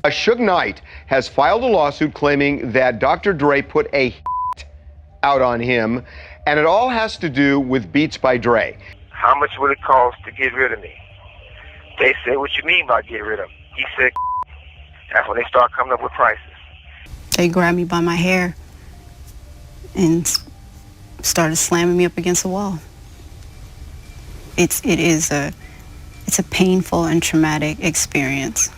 Suge Knight has filed a lawsuit claiming that Dr. Dre put a out on him, and it all has to do with Beats by Dre. How much would it cost to get rid of me? They said, what you mean by get rid of him? He said, that's when they start coming up with prices. They grabbed me by my hair and started slamming me up against the wall. It's a painful and traumatic experience.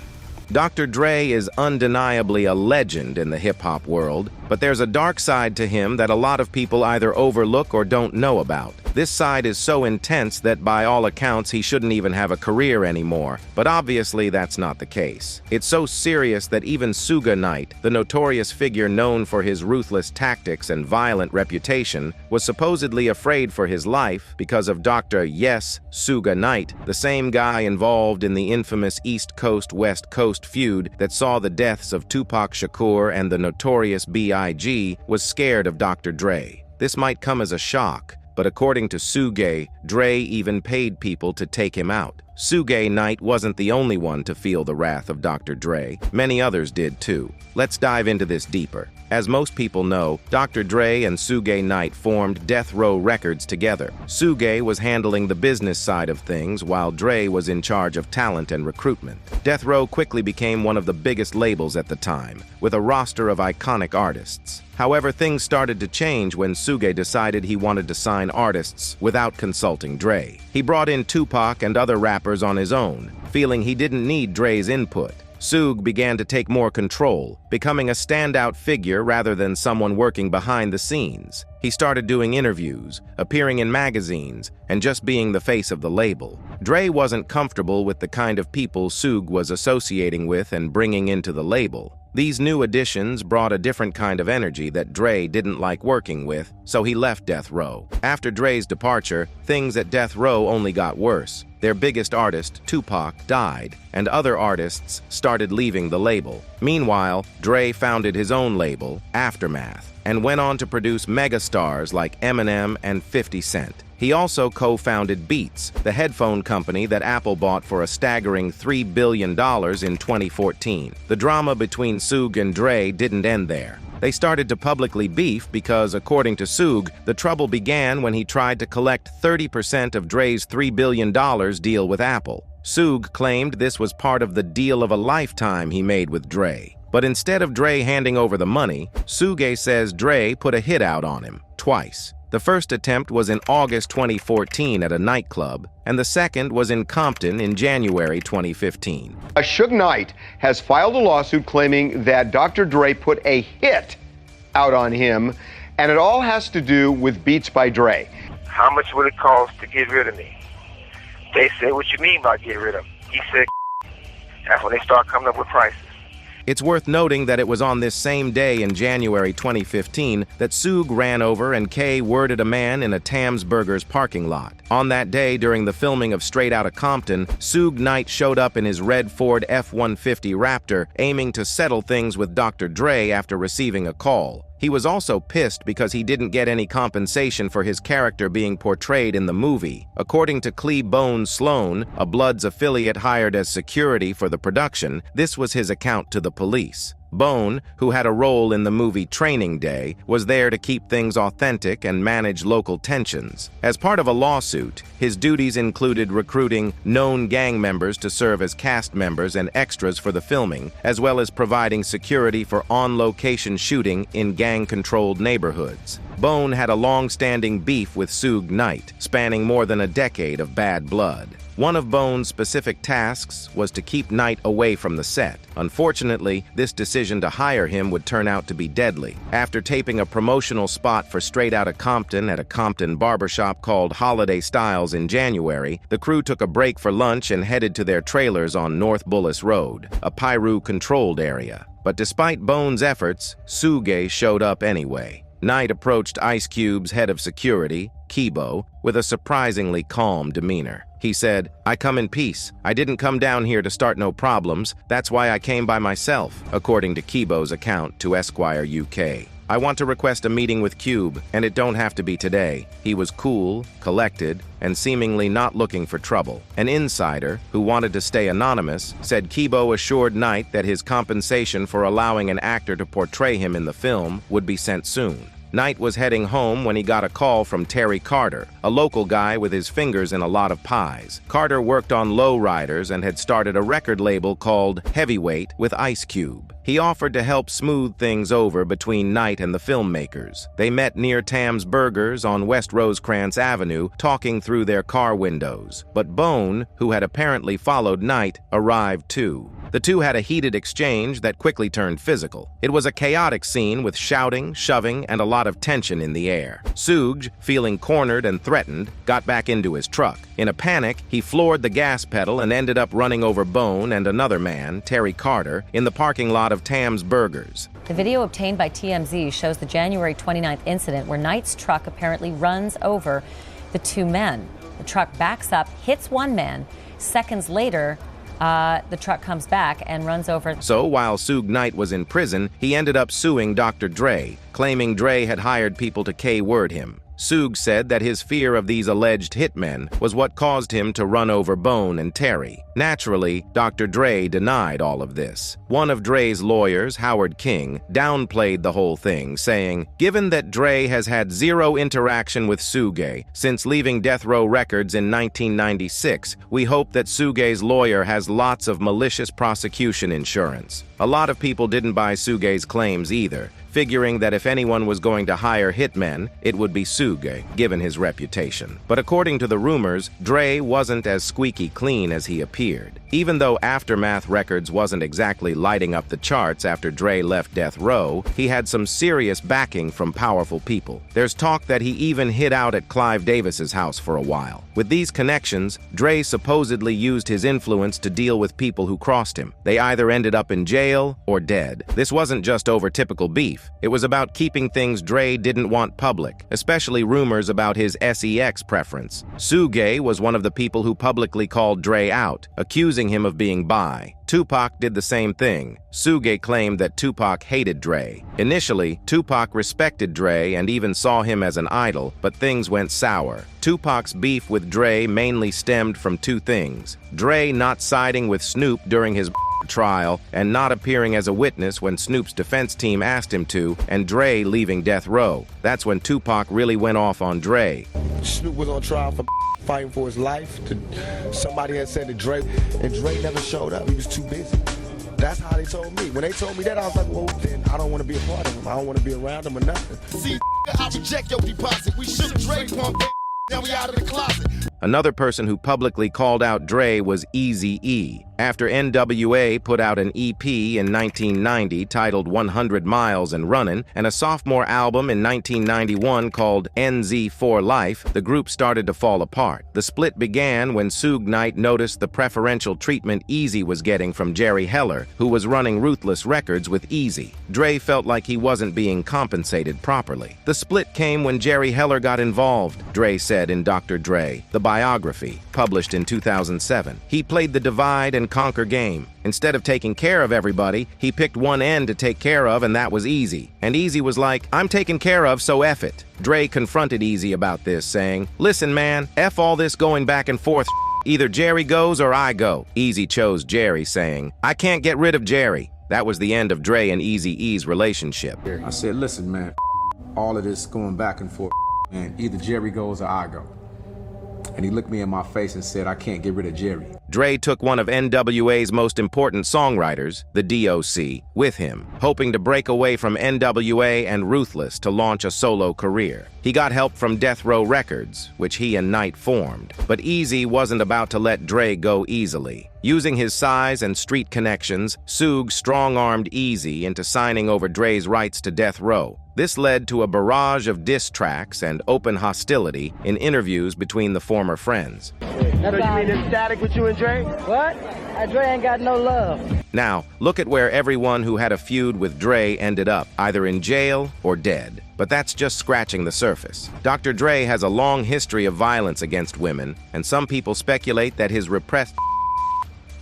Dr. Dre is undeniably a legend in the hip-hop world, but there's a dark side to him that a lot of people either overlook or don't know about. This side is so intense that by all accounts he shouldn't even have a career anymore, but obviously that's not the case. It's so serious that even Suge Knight, the notorious figure known for his ruthless tactics and violent reputation, was supposedly afraid for his life because of Dr. Yes, Suge Knight, the same guy involved in the infamous East Coast-West Coast feud that saw the deaths of Tupac Shakur and the notorious B.I.G., was scared of Dr. Dre. This might come as a shock, but according to Suge, Dre even paid people to take him out. Suge Knight wasn't the only one to feel the wrath of Dr. Dre. Many others did too. Let's dive into this deeper. As most people know, Dr. Dre and Suge Knight formed Death Row Records together. Suge was handling the business side of things, while Dre was in charge of talent and recruitment. Death Row quickly became one of the biggest labels at the time, with a roster of iconic artists. However, things started to change when Suge decided he wanted to sign artists without consulting Dre. He brought in Tupac and other rappers on his own, feeling he didn't need Dre's input. Suge began to take more control, becoming a standout figure rather than someone working behind the scenes. He started doing interviews, appearing in magazines, and just being the face of the label. Dre wasn't comfortable with the kind of people Suge was associating with and bringing into the label. These new additions brought a different kind of energy that Dre didn't like working with, so he left Death Row. After Dre's departure, things at Death Row only got worse. Their biggest artist, Tupac, died, and other artists started leaving the label. Meanwhile, Dre founded his own label, Aftermath, and went on to produce megastars like Eminem and 50 Cent. He also co-founded Beats, the headphone company that Apple bought for a staggering $3 billion in 2014. The drama between Suge and Dre didn't end there. They started to publicly beef because, according to Suge, the trouble began when he tried to collect 30% of Dre's $3 billion deal with Apple. Suge claimed this was part of the deal of a lifetime he made with Dre. But instead of Dre handing over the money, Suge says Dre put a hit out on him, twice. The first attempt was in August 2014 at a nightclub, and the second was in Compton in January 2015. Suge Knight has filed a lawsuit claiming that Dr. Dre put a hit out on him, and it all has to do with Beats by Dre. How much would it cost to get rid of me? They said, what you mean by get rid of him? He said, that's when they start coming up with prices. It's worth noting that it was on this same day in January 2015 that Suge ran over and K worded a man in a Tam's Burgers parking lot. On that day, during the filming of Straight Outta Compton, Suge Knight showed up in his red Ford F-150 Raptor, aiming to settle things with Dr. Dre after receiving a call. He was also pissed because he didn't get any compensation for his character being portrayed in the movie. According to Bone Sloan, a Bloods affiliate hired as security for the production, this was his account to the police. Bone, who had a role in the movie Training Day, was there to keep things authentic and manage local tensions. As part of a lawsuit, his duties included recruiting known gang members to serve as cast members and extras for the filming, as well as providing security for on-location shooting in gang-controlled neighborhoods. Bone had a long-standing beef with Suge Knight, spanning more than a decade of bad blood. One of Bone's specific tasks was to keep Knight away from the set. Unfortunately, this decision to hire him would turn out to be deadly. After taping a promotional spot for Straight Outta Compton at a Compton barbershop called Holiday Styles in January, the crew took a break for lunch and headed to their trailers on North Bullis Road, a Pyru-controlled area. But despite Bone's efforts, Suge showed up anyway. Knight approached Ice Cube's head of security, Kibo, with a surprisingly calm demeanor. He said, "I come in peace. I didn't come down here to start no problems. That's why I came by myself," according to Kibo's account to Esquire UK. "I want to request a meeting with Cube, and it don't have to be today." He was cool, collected, and seemingly not looking for trouble. An insider, who wanted to stay anonymous, said Kibo assured Knight that his compensation for allowing an actor to portray him in the film would be sent soon. Knight was heading home when he got a call from Terry Carter, a local guy with his fingers in a lot of pies. Carter worked on lowriders and had started a record label called Heavyweight with Ice Cube. He offered to help smooth things over between Knight and the filmmakers. They met near Tam's Burgers on West Rosecrans Avenue, talking through their car windows. But Bone, who had apparently followed Knight, arrived too. The two had a heated exchange that quickly turned physical. It was a chaotic scene with shouting, shoving, and a lot of tension in the air. Suge, feeling cornered and threatened, got back into his truck. In a panic, he floored the gas pedal and ended up running over Bone and another man, Terry Carter, in the parking lot of Tam's Burgers. The video obtained by TMZ shows the January 29th incident where Knight's truck apparently runs over the two men. The truck backs up, hits one man. Seconds later, the truck comes back and runs over. So while Suge Knight was in prison, he ended up suing Dr. Dre, claiming Dre had hired people to K-word him. Suge said that his fear of these alleged hitmen was what caused him to run over Bone and Terry. Naturally, Dr. Dre denied all of this. One of Dre's lawyers, Howard King, downplayed the whole thing, saying, "Given that Dre has had zero interaction with Suge since leaving Death Row Records in 1996, we hope that Suge's lawyer has lots of malicious prosecution insurance." A lot of people didn't buy Suge's claims either, figuring that if anyone was going to hire hitmen, it would be Suge, given his reputation. But according to the rumors, Dre wasn't as squeaky clean as he appeared. Even though Aftermath Records wasn't exactly lighting up the charts after Dre left Death Row, he had some serious backing from powerful people. There's talk that he even hid out at Clive Davis's house for a while. With these connections, Dre supposedly used his influence to deal with people who crossed him. They either ended up in jail or dead. This wasn't just over typical beef. It was about keeping things Dre didn't want public, especially rumors about his sex preference. Suge was one of the people who publicly called Dre out, accusing him of being bi. Tupac did the same thing. Suge claimed that Tupac hated Dre. Initially, Tupac respected Dre and even saw him as an idol, but things went sour. Tupac's beef with Dre mainly stemmed from two things: Dre not siding with Snoop during his trial and not appearing as a witness when Snoop's defense team asked him to, and Dre leaving Death Row. That's when Tupac really went off on Dre. Snoop was on trial for fighting for his life. Somebody had said to Dre, and Dre never showed up. He was too busy. That's how they told me. When they told me that, I was like, well, then I don't want to be a part of him. I don't want to be around him or nothing. See, I reject your deposit. We shook Dre pump. Now we out of the closet. Another person who publicly called out Dre was Eazy-E. After NWA put out an EP in 1990 titled 100 Miles and Runnin', and a sophomore album in 1991 called NZ for Life, the group started to fall apart. The split began when Suge Knight noticed the preferential treatment Eazy was getting from Jerry Heller, who was running Ruthless Records with Eazy. Dre felt like he wasn't being compensated properly. The split came when Jerry Heller got involved, Dre said in Dr. Dre, the biography, published in 2007. He played the divide and conquer game. Instead of taking care of everybody, he picked one end to take care of, and that was Eazy. And Eazy was like, "I'm taken care of, so F it." Dre confronted Eazy about this, saying, "Listen, man, F all this going back and forth. Either Jerry goes or I go." Eazy chose Jerry, saying, "I can't get rid of Jerry." That was the end of Dre and Eazy-E's relationship. I said, "Listen, man, all of this going back and forth, man, either Jerry goes or I go." And he looked me in my face and said, "I can't get rid of Jerry." Dre took one of NWA's most important songwriters, the DOC, with him, hoping to break away from NWA and Ruthless to launch a solo career. He got help from Death Row Records, which he and Knight formed. But Eazy wasn't about to let Dre go easily. Using his size and street connections, Suge strong-armed Eazy into signing over Dre's rights to Death Row. This led to a barrage of diss tracks and open hostility in interviews between the former friends. So you mean it's static with you and Dre? What? Dre ain't got no love. Now, look at where everyone who had a feud with Dre ended up, either in jail or dead. But that's just scratching the surface. Dr. Dre has a long history of violence against women, and some people speculate that his repressed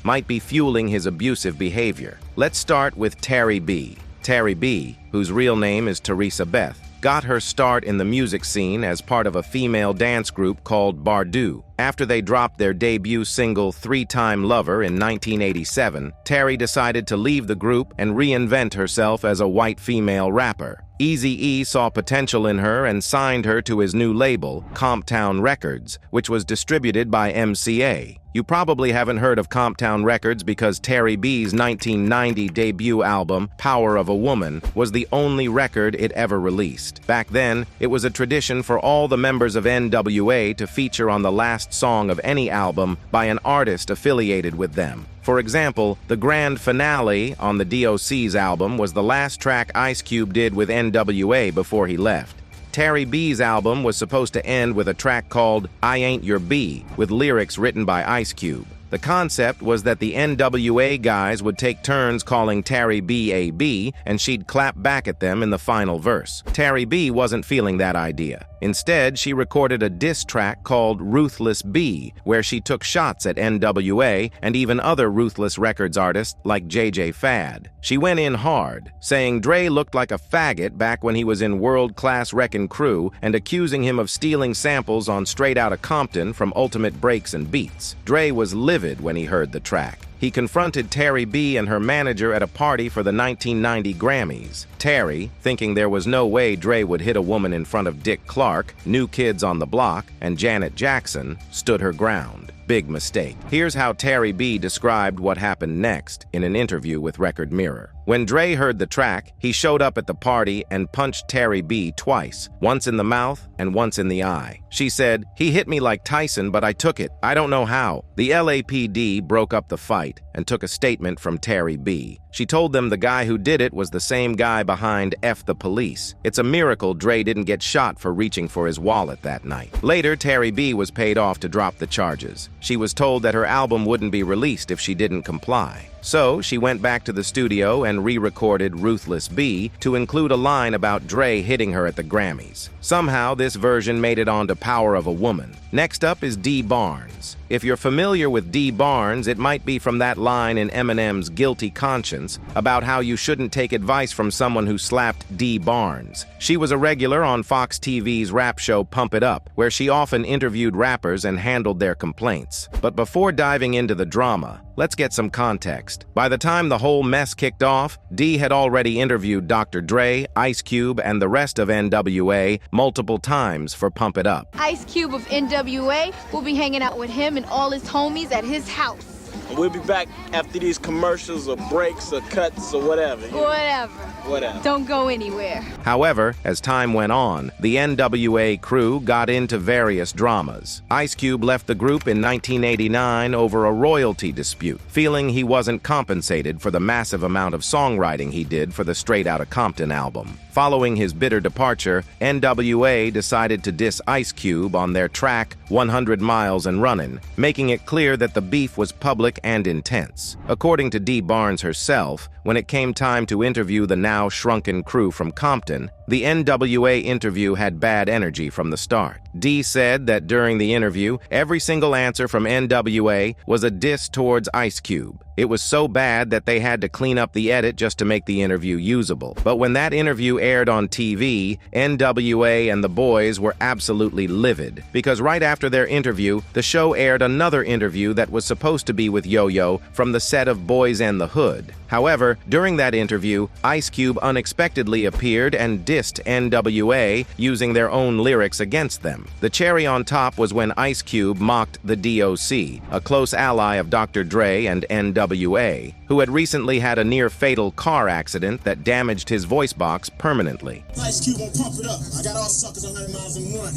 might be fueling his abusive behavior. Let's start with Terry B. Terry B., whose real name is Teresa Beth, got her start in the music scene as part of a female dance group called Bardu. After they dropped their debut single 3-Time Lover in 1987, Terry decided to leave the group and reinvent herself as a white female rapper. Eazy-E saw potential in her and signed her to his new label, Compton Records, which was distributed by MCA. You probably haven't heard of Compton Records because Terry B's 1990 debut album, Power of a Woman, was the only record it ever released. Back then, it was a tradition for all the members of NWA to feature on the last song of any album by an artist affiliated with them. For example, the grand finale on the DOC's album was the last track Ice Cube did with NWA before he left. Terry B's album was supposed to end with a track called I Ain't Your B, with lyrics written by Ice Cube. The concept was that the NWA guys would take turns calling Terry B a B, and she'd clap back at them in the final verse. Terry B wasn't feeling that idea. Instead, she recorded a diss track called Ruthless B, where she took shots at NWA and even other Ruthless Records artists like JJ Fad. She went in hard, saying Dre looked like a faggot back when he was in World Class Wreckin' Crew and accusing him of stealing samples on Straight Outta Compton from Ultimate Breaks and Beats. Dre was livid when he heard the track. He confronted Terry B and her manager at a party for the 1990 Grammys. Terry, thinking there was no way Dre would hit a woman in front of Dick Clark, New Kids on the Block, and Janet Jackson, stood her ground. Big mistake. Here's how Terry B described what happened next in an interview with Record Mirror. When Dre heard the track, he showed up at the party and punched Terry B twice, once in the mouth and once in the eye. She said, "He hit me like Tyson, but I took it. I don't know how." The LAPD broke up the fight and took a statement from Terry B. She told them the guy who did it was the same guy behind F the Police. It's a miracle Dre didn't get shot for reaching for his wallet that night. Later, Terry B was paid off to drop the charges. She was told that her album wouldn't be released if she didn't comply. So she went back to the studio and re-recorded Ruthless B to include a line about Dre hitting her at the Grammys. Somehow, this version made it onto Power of a Woman. Next up is D Barnes. If you're familiar with D Barnes, it might be from that line in Eminem's Guilty Conscience about how you shouldn't take advice from someone who slapped D Barnes. She was a regular on Fox TV's rap show Pump It Up, where she often interviewed rappers and handled their complaints. But before diving into the drama, let's get some context. By the time the whole mess kicked off, D had already interviewed Dr. Dre, Ice Cube, and the rest of NWA multiple times for Pump It Up. Ice Cube of NWA will be hanging out with him and all his homies at his house. We'll be back after these commercials or breaks or cuts or whatever. Whatever. Don't go anywhere. However, as time went on, the NWA crew got into various dramas. Ice Cube left the group in 1989 over a royalty dispute, feeling he wasn't compensated for the massive amount of songwriting he did for the Straight Outta Compton album. Following his bitter departure, NWA decided to diss Ice Cube on their track 100 Miles and Runnin', making it clear that the beef was public and intense. According to D Barnes herself, when it came time to interview the now shrunken crew from Compton, the NWA interview had bad energy from the start. D said that during the interview, every single answer from NWA was a diss towards Ice Cube. It was so bad that they had to clean up the edit just to make the interview usable. But when that interview aired on TV, NWA and the boys were absolutely livid, because right after their interview, the show aired another interview that was supposed to be with Yo-Yo from the set of Boys and the Hood. However, during that interview, Ice Cube unexpectedly appeared and dissed NWA using their own lyrics against them. The cherry on top was when Ice Cube mocked the DOC, a close ally of Dr. Dre and NWA, who had recently had a near-fatal car accident that damaged his voice box permanently. Ice Cube on Pump It Up. I got all suckers on 100 miles and one.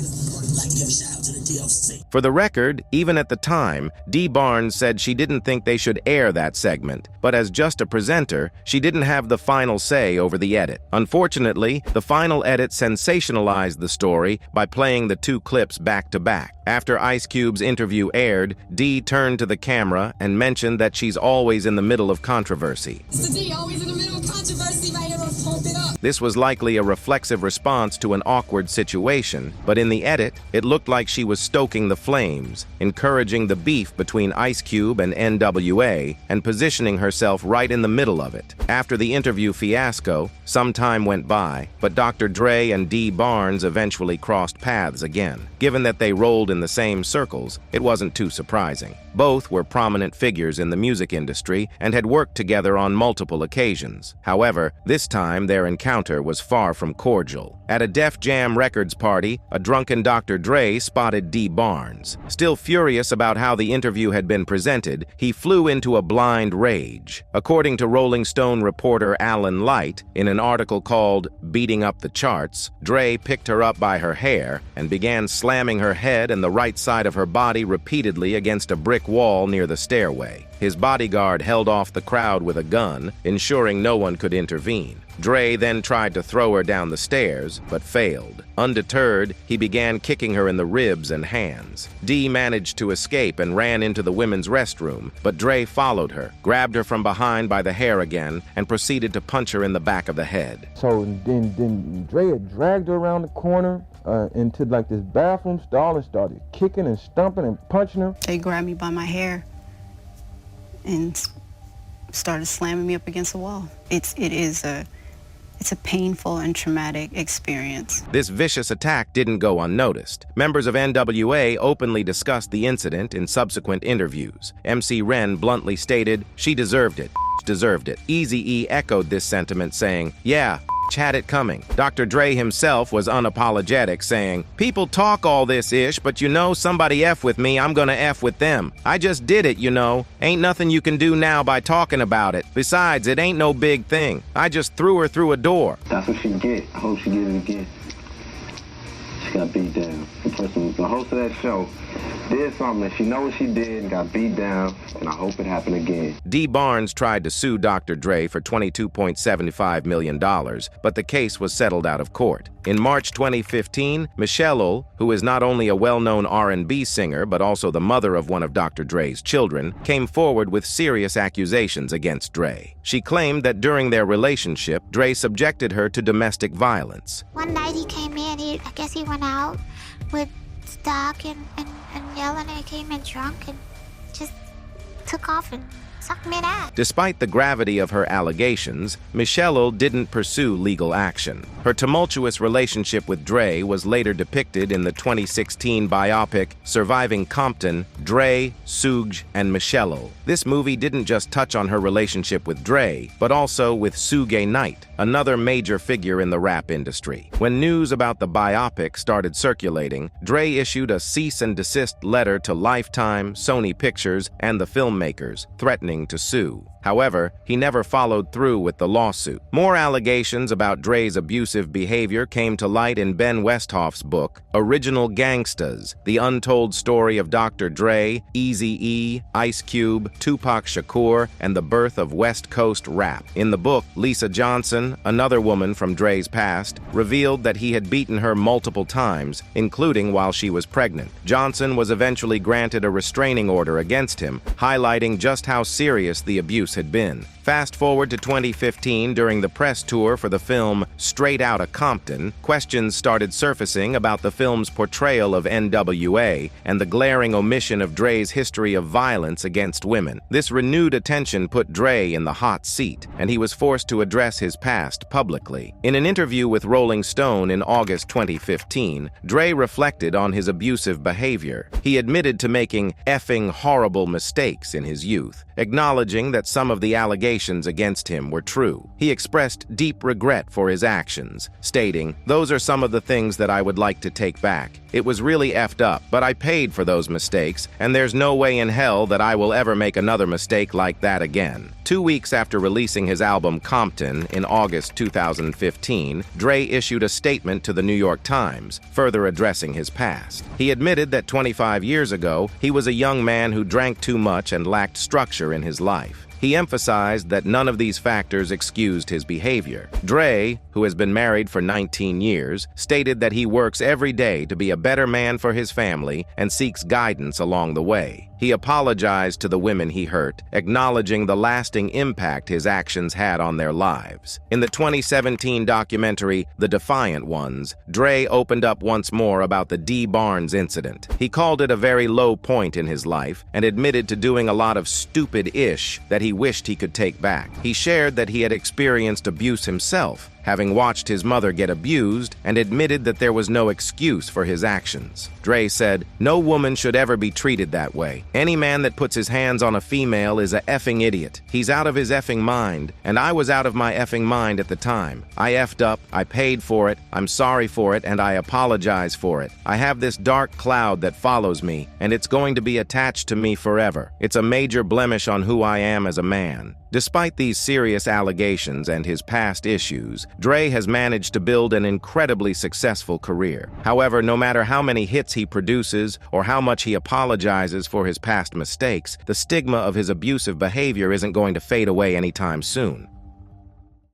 Like to give a shout out to the DOC. For the record, even at the time, D Barnes said she didn't think they should air that segment, but as just a presenter, she didn't have the final say over the edit. Unfortunately, the final edit sensationalized the story by playing the two clips back to back. After Ice Cube's interview aired, Dee turned to the camera and mentioned that she's always in the middle of controversy. It's the D, always in the middle of controversy, right here, let's pump it up. This was likely a reflexive response to an awkward situation, but in the edit, it looked like she was stoking the flames, encouraging the beef between Ice Cube and NWA, and positioning herself right in the middle of it. After the interview fiasco, some time went by, but Dr. Dre and Dee Barnes eventually crossed paths again. Given that they rolled in the same circles, it wasn't too surprising. Both were prominent figures in the music industry and had worked together on multiple occasions. However, this time their encounter was far from cordial. At a Def Jam Records party, a drunken Dr. Dre spotted Dee Barnes. Still furious about how the interview had been presented, he flew into a blind rage. According to Rolling Stone reporter Alan Light, in an article called "Beating Up the Charts," Dre picked her up by her hair and began slamming her head and the right side of her body repeatedly against a brick wall near the stairway. His bodyguard held off the crowd with a gun, ensuring no one could intervene. Dre then tried to throw her down the stairs, but failed. Undeterred, he began kicking her in the ribs and hands. Dee managed to escape and ran into the women's restroom, but Dre followed her, grabbed her from behind by the hair again, and proceeded to punch her in the back of the head. So then Dre had dragged her around the corner into like this bathroom stall and started kicking and stomping and punching her. They grabbed me by my hair and started slamming me up against the wall. It's a painful and traumatic experience. This vicious attack didn't go unnoticed. Members of NWA openly discussed the incident in subsequent interviews. MC Ren bluntly stated, "She deserved it. Deserved it." Eazy-E echoed this sentiment, saying, "Yeah, had it coming." Dr. Dre himself was unapologetic, saying, "People talk all this ish, but you know, somebody F with me, I'm gonna F with them. I just did it, you know. Ain't nothing you can do now by talking about it. Besides, it ain't no big thing. I just threw her through a door." That's what she get. I hope she get it again. She got beat down. The host of that show did something that she knows what she did and got beat down, and I hope it happened again. Dee Barnes tried to sue Dr. Dre for $22.75 million, but the case was settled out of court. In March 2015, Michelle, who is not only a well-known R&B singer but also the mother of one of Dr. Dre's children, came forward with serious accusations against Dre. She claimed that during their relationship, Dre subjected her to domestic violence. One night he came in, I guess he went out with stock and yelling, and he came in drunk and just took off and sucked me in the ass. Despite the gravity of her allegations, Michelle didn't pursue legal action. Her tumultuous relationship with Dre was later depicted in the 2016 biopic Surviving Compton, Dre, Suge, and Michelle. This movie didn't just touch on her relationship with Dre, but also with Suge Knight, another major figure in the rap industry. When news about the biopic started circulating, Dre issued a cease and desist letter to Lifetime, Sony Pictures, and the filmmakers, threatening to sue. However, he never followed through with the lawsuit. More allegations about Dre's abusive behavior came to light in Ben Westhoff's book, Original Gangstas, The Untold Story of Dr. Dre, Eazy-E, Ice Cube, Tupac Shakur, and the Birth of West Coast Rap. In the book, Lisa Johnson, another woman from Dre's past, revealed that he had beaten her multiple times, including while she was pregnant. Johnson was eventually granted a restraining order against him, highlighting just how serious the abuse had been. Fast forward to 2015, during the press tour for the film Straight Outta Compton, questions started surfacing about the film's portrayal of NWA and the glaring omission of Dre's history of violence against women. This renewed attention put Dre in the hot seat, and he was forced to address his past publicly. In an interview with Rolling Stone in August 2015, Dre reflected on his abusive behavior. He admitted to making effing horrible mistakes in his youth, acknowledging that some of the allegations against him were true. He expressed deep regret for his actions, stating, "Those are some of the things that I would like to take back. It was really effed up, but I paid for those mistakes, and there's no way in hell that I will ever make another mistake like that again." 2 weeks after releasing his album Compton in August 2015, Dre issued a statement to the New York Times, further addressing his past. He admitted that 25 years ago, he was a young man who drank too much and lacked structure in his life. He emphasized that none of these factors excused his behavior. Dre, who has been married for 19 years, stated that he works every day to be a better man for his family and seeks guidance along the way. He apologized to the women he hurt, acknowledging the lasting impact his actions had on their lives. In the 2017 documentary, The Defiant Ones, Dre opened up once more about the D. Barnes incident. He called it a very low point in his life and admitted to doing a lot of stupid-ish that he wished he could take back. He shared that he had experienced abuse himself, having watched his mother get abused, and admitted that there was no excuse for his actions. Dre said, "No woman should ever be treated that way. Any man that puts his hands on a female is a effing idiot. He's out of his effing mind, and I was out of my effing mind at the time. I effed up, I paid for it, I'm sorry for it, and I apologize for it. I have this dark cloud that follows me, and it's going to be attached to me forever. It's a major blemish on who I am as a man." Despite these serious allegations and his past issues, Dre has managed to build an incredibly successful career. However, no matter how many hits he produces or how much he apologizes for his past mistakes, the stigma of his abusive behavior isn't going to fade away anytime soon.